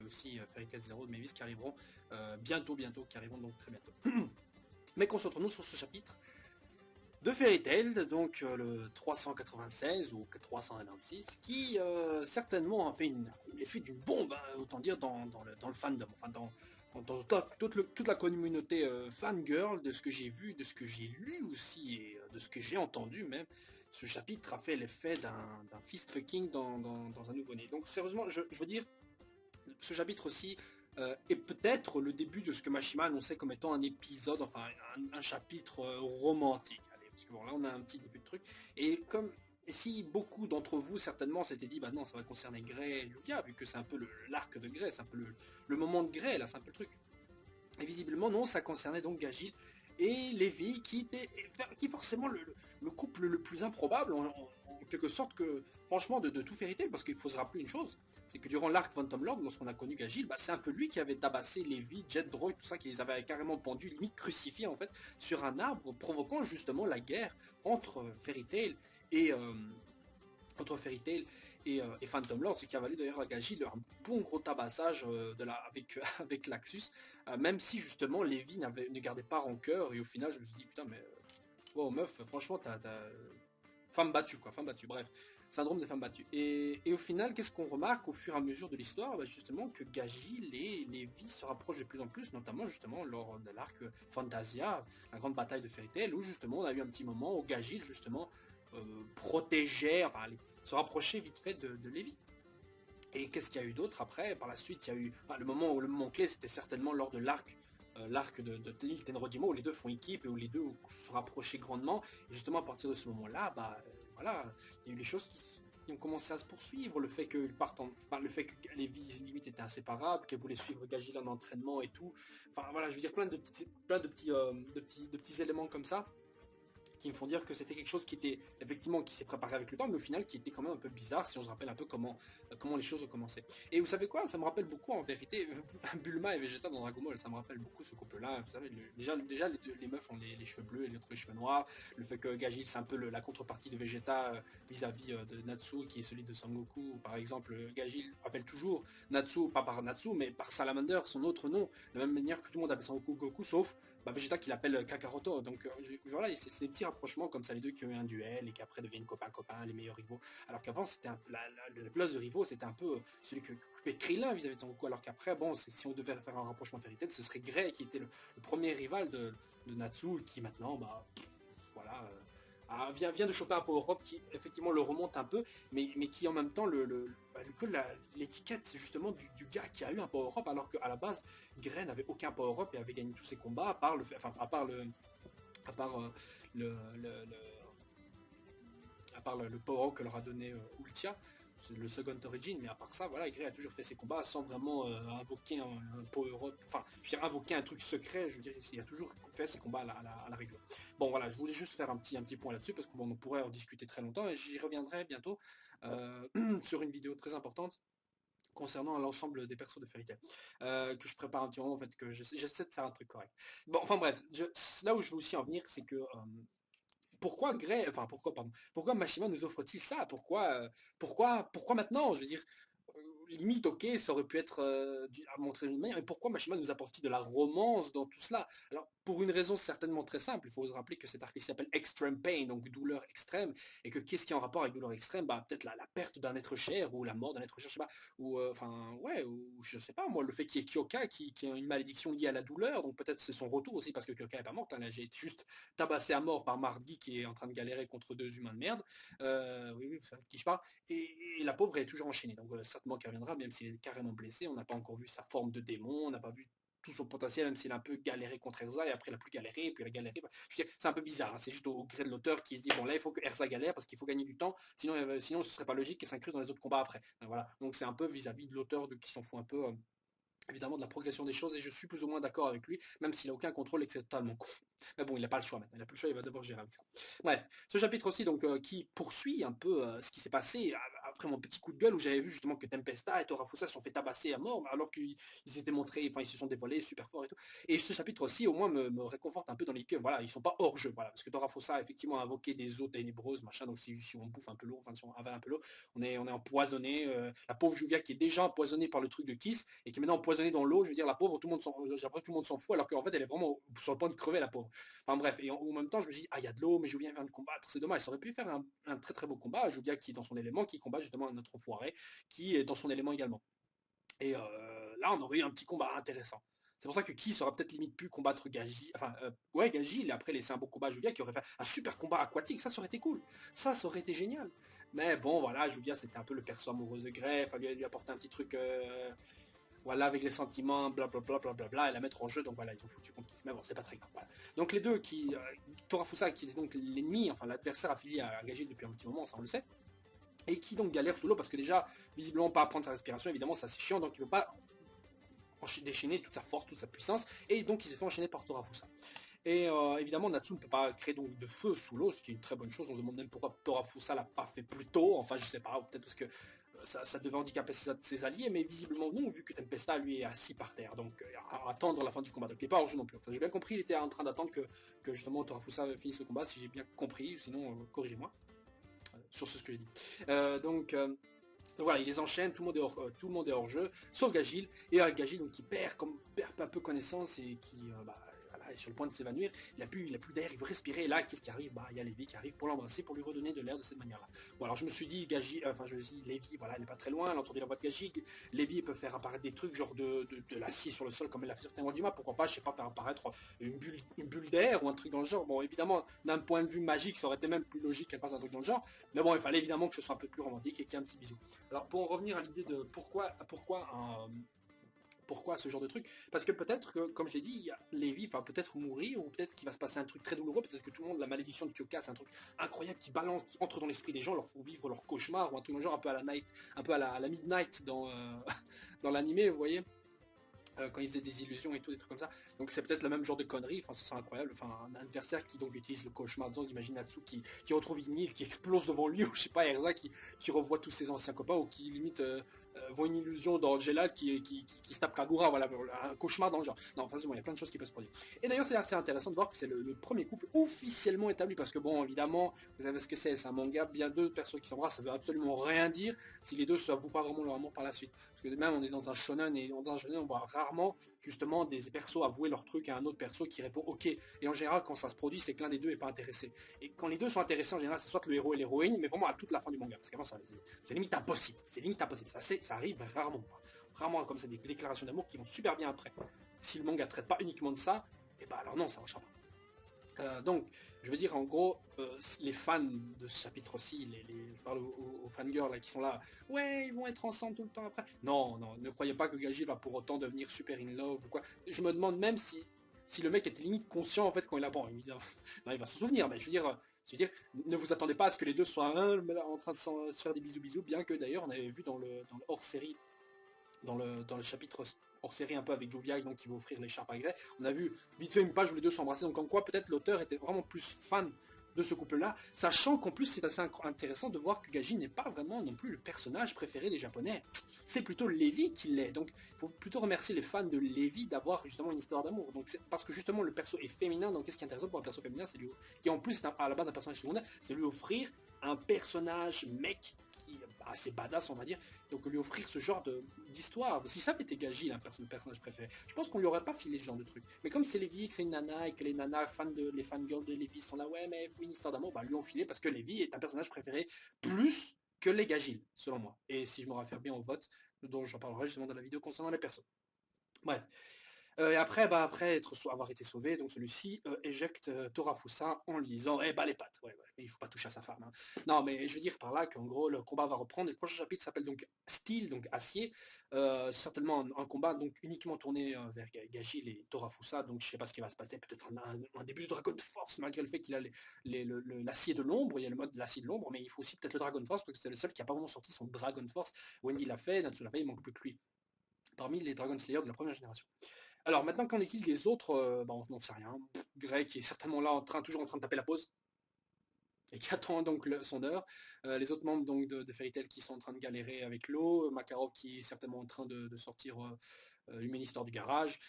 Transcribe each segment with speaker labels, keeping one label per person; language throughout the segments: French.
Speaker 1: aussi Fairy Tail Zero de Mavis qui arriveront bientôt, qui arriveront donc très bientôt. Mais concentrons-nous sur ce chapitre de Fairy Tail, donc le 396 ou 396, qui certainement a fait l'effet d'une bombe, hein, autant dire, dans le fandom, enfin dans toute la communauté fangirl, de ce que j'ai vu, de ce que j'ai lu aussi, et de ce que j'ai entendu même. Ce chapitre a fait l'effet d'un fist fucking dans un nouveau-né. Donc sérieusement, je veux dire, ce chapitre aussi est peut-être le début de ce que Mashima annonçait comme étant un épisode, enfin un chapitre romantique. Parce que bon, là on a un petit début de truc. Et si beaucoup d'entre vous certainement s'étaient dit bah non, ça va concerner Grey et Juvia, vu que c'est un peu l'arc de Grey, c'est un peu le moment de Grey, là c'est un peu le truc. Et visiblement non, ça concernait donc Gagil et Levi, qui est forcément le couple le plus improbable, en quelque sorte, que franchement de tout Fairy Tail, parce qu'il faut se rappeler une chose, c'est que durant l'arc Phantom Lord, lorsqu'on a connu Gagil, bah, c'est un peu lui qui avait tabassé Levi, Jet Droid, tout ça, qui les avait carrément pendus, limite crucifiés en fait, sur un arbre, provoquant justement la guerre entre Fairy Tail et Phantom Lord, ce qui a valu d'ailleurs à Gagil un bon gros tabassage avec Laxus, même si justement Levi ne gardait pas rancœur, et au final je me suis dit putain mais wow meuf, franchement t'as femme battue quoi, femme battue, bref, syndrome des femmes battues. Et au final, qu'est-ce qu'on remarque au fur et à mesure de l'histoire? Bah, justement que Gagil et Levi se rapprochent de plus en plus, notamment justement lors de l'arc Fantasia, la grande bataille de Fairy Tail, où justement on a eu un petit moment où Gagil justement protégeait, enfin se rapprochait vite fait de Levi. Et qu'est-ce qu'il y a eu d'autre après? Par la suite, il y a eu le moment clé, c'était certainement lors de l'arc de Tenrodimo, où les deux font équipe et où les deux se rapprochaient grandement. Et justement, à partir de ce moment-là, voilà, il y a eu les choses qui ont commencé à se poursuivre. Le fait qu'ils partent le fait que les vies limites étaient inséparables, qu'elle voulait suivre Gagil en entraînement et tout. Enfin voilà, je veux dire plein de petits éléments comme ça, qui me font dire que c'était quelque chose qui était effectivement qui s'est préparé avec le temps, mais au final qui était quand même un peu bizarre si on se rappelle un peu comment les choses ont commencé. Et vous savez quoi, ça me rappelle beaucoup en vérité Bulma et Vegeta dans Dragon Ball, ça me rappelle beaucoup ce couple-là. Vous savez, déjà les meufs ont les cheveux bleus et les autres les cheveux noirs. Le fait que Gagil c'est un peu la contrepartie de Vegeta vis-à-vis de Natsu, qui est celui de Sangoku. Par exemple, Gagil appelle toujours Natsu, pas par Natsu, mais par Salamander, son autre nom, de la même manière que tout le monde appelle Sangoku Goku, sauf Vegeta qui l'appelle Kakaroto. Donc voilà, c'est des petits rapprochements comme ça, les deux qui ont eu un duel et qui après deviennent copains, les meilleurs rivaux. Alors qu'avant, c'était le place de rivaux, c'était un peu celui que occupait Krillin vis-à-vis de Sangoku. Alors qu'après, bon, si on devait faire un rapprochement Fairy Tail, ce serait Grey qui était le premier rival de Natsu, qui maintenant, voilà. Vient de choper un power-up qui effectivement le remonte un peu, mais qui en même temps l'étiquette justement du gars qui a eu un power-up, alors qu'à la base Grey n'avait aucun power-up et avait gagné tous ses combats, à part le power-up que leur a donné Ultia, c'est le second origin, mais à part ça, voilà, Grey a toujours fait ses combats sans vraiment invoquer un power-up, enfin, je veux dire, invoquer un truc secret, je veux dire, il a toujours fait ses combats à la règle. Bon, voilà, je voulais juste faire un petit point là-dessus, parce qu'on pourrait en discuter très longtemps, et j'y reviendrai bientôt sur une vidéo très importante concernant l'ensemble des persos de Fairy Tail, que je prépare un petit moment, en fait, que j'essaie de faire un truc correct. Bon, enfin bref, là où je veux aussi en venir, c'est que pourquoi Mashima nous offre-t-il ça? Pourquoi maintenant? Je veux dire, limite, ok, ça aurait pu être à montrer une manière, mais pourquoi Mashima nous apporte-t-il de la romance dans tout cela? Alors, pour une raison certainement très simple, il faut se rappeler que cet arc s'appelle Extreme Pain, donc douleur extrême, et que qu'est-ce qui est en rapport avec douleur extrême? Peut-être la perte d'un être cher, ou la mort d'un être cher, je sais pas, ou ou je sais pas, moi, le fait qu'il y ait Kyoka qui a une malédiction liée à la douleur, donc peut-être c'est son retour aussi, parce que Kyoka est pas morte, hein, là j'ai été juste tabassé à mort par Mardi qui est en train de galérer contre deux humains de merde, oui, vous savez de qui je parle, et la pauvre elle est toujours enchaînée, donc certainement qu'elle reviendra, même s'il est carrément blessé, on n'a pas encore vu sa forme de démon, on n'a pas vu tout son potentiel, même s'il a un peu galéré contre Erza, et après il a plus galéré, et puis il a galéré. Je veux dire, c'est un peu bizarre, hein, c'est juste au gré de l'auteur qui se dit, bon là il faut que Erza galère, parce qu'il faut gagner du temps, sinon ce serait pas logique qu'elle s'incruse dans les autres combats après. Voilà, donc c'est un peu vis-à-vis de l'auteur qui s'en fout un peu évidemment de la progression des choses, et je suis plus ou moins d'accord avec lui, même s'il n'a aucun contrôle et que c'est totalement con. Mais bon, il n'a pas le choix maintenant, il n'a plus le choix, il va devoir gérer avec ça. Bref, ce chapitre aussi, donc, qui poursuit un peu ce qui s'est passé après mon petit coup de gueule où j'avais vu justement que Tempesta et Torafusa se sont fait tabasser à mort, alors qu'ils étaient montrés, enfin ils se sont dévoilés super forts et tout. Et ce chapitre aussi, au moins, me réconforte un peu dans les que voilà, ils sont pas hors jeu, voilà, parce que Torafusa a effectivement invoqué des eaux ténébreuses, machin, donc si on bouffe un peu l'eau, enfin si on avale un peu l'eau, on est empoisonné. La pauvre Juvia qui est déjà empoisonnée par le truc de Kiss et qui est maintenant empoisonnée dans l'eau, je veux dire, la pauvre, j'ai l'impression que tout le monde s'en fout, alors qu'en fait elle est vraiment sur le point de crever, la pauvre. Enfin bref, et en même temps je me dis, ah il y a de l'eau, mais Juvia vient de combattre, c'est dommage, ça aurait pu faire un très très beau combat, Juvia qui est dans son élément, qui combat justement un autre enfoiré, qui est dans son élément également. Et là, on aurait eu un petit combat intéressant. C'est pour ça que Kiss aurait peut-être limite pu combattre Gaji, enfin, ouais, Gaji, et après laisser un beau combat à Juvia qui aurait fait un super combat aquatique, ça aurait été cool, ça aurait été génial. Mais bon, voilà, Juvia, c'était un peu le perso amoureux de Grey, il fallait lui apporter un petit truc, voilà, avec les sentiments, blablabla, et la mettre en jeu, donc voilà, ils ont foutu contre Kiss, mais bon, c'est pas très grave. Voilà. Donc les deux, Torafusa, qui était donc l'ennemi, enfin l'adversaire affilié à Gaji depuis un petit moment, ça on le sait, et qui donc galère sous l'eau parce que déjà, visiblement, pas prendre sa respiration, évidemment, ça c'est chiant, donc il ne veut pas déchaîner toute sa force, toute sa puissance, et donc il s'est fait enchaîner par Torafusa. Et évidemment, Natsu ne peut pas créer donc de feu sous l'eau, ce qui est une très bonne chose. On se demande même pourquoi Torafusa l'a pas fait plus tôt. Enfin, je sais pas, ou peut-être parce que ça devait handicaper ses alliés, mais visiblement non, vu que Tempesta lui est assis par terre, donc à attendre la fin du combat. Donc il n'est pas en jeu non plus. Enfin, j'ai bien compris, il était en train d'attendre que justement Torafusa finisse le combat, si j'ai bien compris, sinon corrigez-moi sur ce que j'ai dit. Donc voilà, il les enchaîne, tout le monde est hors jeu, sauf Gagil, et Gagil donc, qui perd un peu connaissance et qui voilà, est sur le point de s'évanouir, il a plus d'air, il veut respirer, et là qu'est-ce qui arrive? Il y a Levi qui arrive pour l'embrasser, pour lui redonner de l'air de cette manière-là. Bon alors je me suis dit, Levi, voilà, elle n'est pas très loin, elle a entendu la voix de Gagil, Levi peut faire apparaître des trucs genre de l'acier sur le sol comme elle l'a fait sur Tenwajima, pourquoi pas, je sais pas, faire apparaître une bulle d'air ou un truc dans le genre. Bon évidemment, d'un point de vue magique, ça aurait été même plus logique qu'elle fasse un truc dans le genre, mais bon, il fallait évidemment que ce soit un peu plus romantique et qu'il y ait un petit bisou. Alors pour en revenir à l'idée de pourquoi ce genre de truc, parce que peut-être que, comme je l'ai dit, Levi va peut-être mourir, ou peut-être qu'il va se passer un truc très douloureux, peut-être que tout le monde, la malédiction de Kyoka, c'est un truc incroyable qui balance, qui entre dans l'esprit des gens, leur font vivre leur cauchemar, ou un truc dans le genre, un peu à la night, un peu à la Midnight dans, dans l'animé, vous voyez, quand il faisait des illusions et tout, des trucs comme ça. Donc c'est peut-être le même genre de conneries, enfin ça serait incroyable, enfin un adversaire qui donc utilise le cauchemar, disons, imagine Natsu qui retrouve Inil, qui explose devant lui, ou je sais pas, Erza qui revoit tous ses anciens copains, ou qui limite voit une illusion dans Gelal qui se tape Kagura, voilà, un cauchemar dans le genre. Non, enfin il y a plein de choses qui peuvent se produire. Et d'ailleurs c'est assez intéressant de voir que c'est le premier couple officiellement établi, parce que bon, évidemment, vous savez ce que c'est un manga, bien deux personnes qui s'embrassent, ça veut absolument rien dire si les deux ne s'avouent pas vraiment leur amour par la suite. Parce que même on est dans un shonen, et dans un shonen on voit rarement justement des persos avouer leur truc à un autre perso qui répond ok. Et en général quand ça se produit c'est que l'un des deux est pas intéressé. Et quand les deux sont intéressés en général c'est soit le héros et l'héroïne, mais vraiment à toute la fin du manga. Parce qu'avant c'est limite impossible. C'est limite impossible. Ça arrive rarement. Rarement comme ça des déclarations d'amour qui vont super bien après. Si le manga traite pas uniquement de ça, et bah alors non ça marchera pas. Donc, je veux dire, en gros, les fans de ce chapitre aussi, je parle aux fangirls là, qui sont là, ouais, ils vont être ensemble tout le temps après. Non, non, ne croyez pas que Gaji va pour autant devenir super in love ou quoi. Je me demande même si le mec était limite conscient en fait quand il a bon, non, il va se souvenir, mais je veux dire, ne vous attendez pas à ce que les deux soient en train de se faire des bisous, bien que d'ailleurs on avait vu dans le hors-série, dans le chapitre hors série un peu avec Juvia, donc qui va offrir l'écharpe à Grey, on a vu vite fait une page où les deux s'embrassaient, donc en quoi peut-être l'auteur était vraiment plus fan de ce couple-là, sachant qu'en plus c'est assez intéressant de voir que Gaji n'est pas vraiment non plus le personnage préféré des Japonais, c'est plutôt Levi qui l'est, donc il faut plutôt remercier les fans de Levi d'avoir justement une histoire d'amour, donc parce que justement le perso est féminin, donc qu'est-ce qui est intéressant pour un perso féminin, c'est lui, qui en plus est à la base un personnage secondaire, c'est lui offrir un personnage mec qui est assez badass on va dire, donc lui offrir ce genre d'histoire. Si ça avait été Gaji, le personnage préféré, je pense qu'on lui aurait pas filé ce genre de truc. Mais comme c'est Levi, que c'est une nana, et que les nanas les fangirls de Levi sont là, ouais mais il faut une histoire d'amour, bah lui ont filé parce que Levi est un personnage préféré plus que les Gagil, selon moi. Et si je me réfère bien au vote, dont j'en parlerai justement dans la vidéo concernant les persos. Bref. Et après, avoir été sauvé, donc celui-ci éjecte Torafusa en lui disant eh bah les pattes, ouais, il faut pas toucher à sa femme. Hein. Non, mais je veux dire par là qu'en gros le combat va reprendre. Et le prochain chapitre s'appelle donc Steel, donc acier. Certainement un combat donc uniquement tourné vers Gagil et Torafusa. Donc je sais pas ce qui va se passer. Peut-être un début de Dragon Force malgré le fait qu'il a l'acier de l'ombre. Il y a le mode de l'acier de l'ombre, mais il faut aussi peut-être le Dragon Force parce que c'est le seul qui a pas vraiment sorti son Dragon Force. Wendy l'a fait, Natsu l'a fait, il manque plus que lui. Parmi les Dragon Slayer de la première génération. Alors maintenant qu'en est-il des autres, on n'en sait rien. Grey qui est certainement là toujours en train de taper la pause. et qui attend donc son heure. Les autres membres donc de Fairy Tail qui sont en train de galérer avec l'eau, Makarov qui est certainement en train de sortir Humaine Histoire du Garage.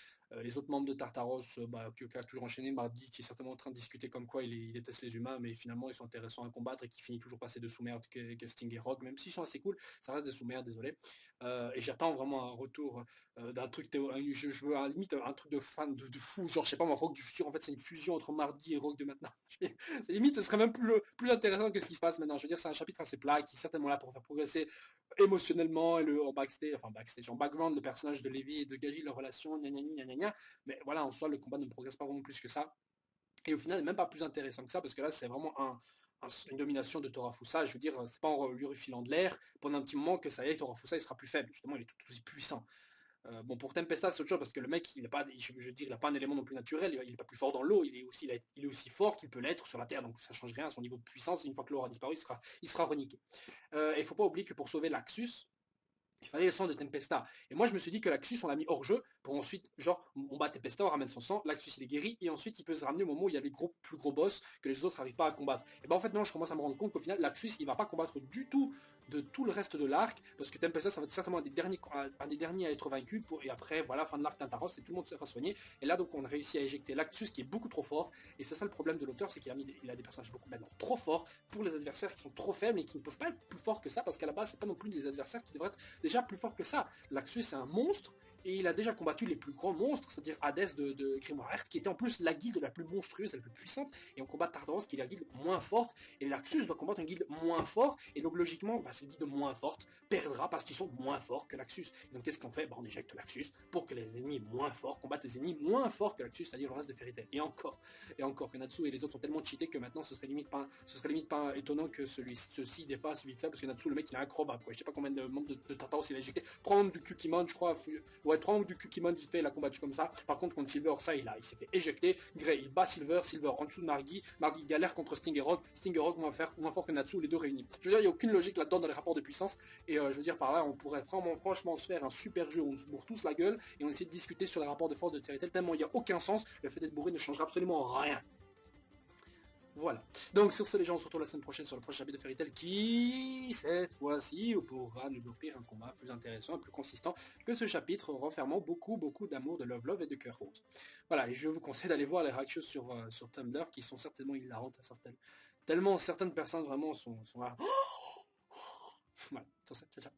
Speaker 1: Les autres membres de Tartaros, qui a toujours enchaîné, Mardi qui est certainement en train de discuter comme quoi il déteste les humains, mais finalement ils sont intéressants à combattre et qui finit toujours passer de sous-merde que Sting et Rogue, même s'ils sont assez cool, ça reste des sous-merdes, désolé. Et j'attends vraiment un retour d'un truc, je veux limite un truc de fan de fou, genre je sais pas moi, Rogue du futur, en fait c'est une fusion entre Mardi et Rogue de maintenant. C'est limite, ce serait même plus intéressant que ce qui se passe maintenant. Je veux dire, c'est un chapitre assez plat qui est certainement là pour faire progresser émotionnellement et en backstage, en background, le personnage de Levi et de Gaji, leur relation, gna gna gna gna gna. Mais voilà, en soi, le combat ne progresse pas vraiment plus que ça. Et au final, même pas plus intéressant que ça, parce que là, c'est vraiment une domination de Torafusa. Je veux dire, c'est pas en lui refilant de l'air pendant un petit moment que ça y est, Torafusa il sera plus faible. Justement, il est tout aussi puissant. Bon, pour Tempesta, c'est autre chose parce que le mec, il n'a pas, je veux dire, il a pas un élément non plus naturel. Il n'est pas plus fort dans l'eau. Il est aussi fort qu'il peut l'être sur la terre. Donc ça change rien à son niveau de puissance. Une fois que l'eau aura disparu, il sera reniqué. Et il faut pas oublier que pour sauver Laxus, il fallait le sang de Tempesta. Et moi, je me suis dit que Laxus, on l'a mis hors jeu pour ensuite, genre, on bat Tempesta, on ramène son sang, Laxus, il est guéri, et ensuite, il peut se ramener au moment où il y a les plus gros boss que les autres n'arrivent pas à combattre. Et ben en fait, non, je commence à me rendre compte qu'au final, Laxus, il va pas combattre du tout de tout le reste de l'arc, parce que Tempesta, ça va être certainement un des derniers à être vaincu, et après, voilà, fin de l'arc Tintaros, et tout le monde sera soigné. Et là, donc, on a réussi à éjecter Laxus, qui est beaucoup trop fort, et c'est ça le problème de l'auteur, c'est qu'il a des personnages beaucoup maintenant trop forts pour les adversaires qui sont trop faibles et qui ne peuvent pas être plus forts que ça, parce qu'à la base, c'est pas non plus des adversaires qui devraient être déjà plus forts que ça. Laxus c'est un monstre et il a déjà combattu les plus grands monstres, c'est-à-dire Hadès de Grimoire Earth, qui était en plus la guilde la plus monstrueuse, la plus puissante, et on combat Tartaros, qui est la guilde moins forte, et Laxus doit combattre une guilde moins forte, et donc logiquement, cette guilde moins forte perdra parce qu'ils sont moins forts que Laxus. Et donc qu'est-ce qu'on fait? On éjecte Laxus pour que les ennemis moins forts combattent les ennemis moins forts que Laxus, c'est-à-dire le reste de Fairy Tail. Et encore, que Natsu et les autres sont tellement cheatés que maintenant ce serait limite pas étonnant que ceci dépasse celui de ça, parce que Natsu, le mec, il est acrobate, quoi. Je sais pas combien de membres de Tartaros il a éjecté. 3 membres du Kukimon, je crois. Ouais, 3 membres du Kukimon, vite fait, il a combattu comme ça. Par contre, contre Silver, ça, il s'est fait éjecter. Grey, il bat Silver en dessous de Margui. Margui galère contre Sting et Rogue moins fort que Natsu, les deux réunis. Je veux dire, il n'y a aucune logique là-dedans dans les rapports de puissance. Et je veux dire, par là, on pourrait franchement se faire un super jeu où on se bourre tous la gueule et on essaie de discuter sur les rapports de force de Fairy Tail, tellement il n'y a aucun sens. Le fait d'être bourré ne changera absolument rien. Voilà. Donc sur ce, les gens, on se retrouve la semaine prochaine sur le prochain chapitre de Fairy Tail qui, cette fois-ci, pourra nous offrir un combat plus intéressant et plus consistant que ce chapitre, renfermant beaucoup d'amour, de love et de cœur rose. Voilà, et je vous conseille d'aller voir les réactions sur Tumblr qui sont certainement hilarantes à certaines. Tellement certaines personnes vraiment sont là. Voilà, sur ça, ciao ciao.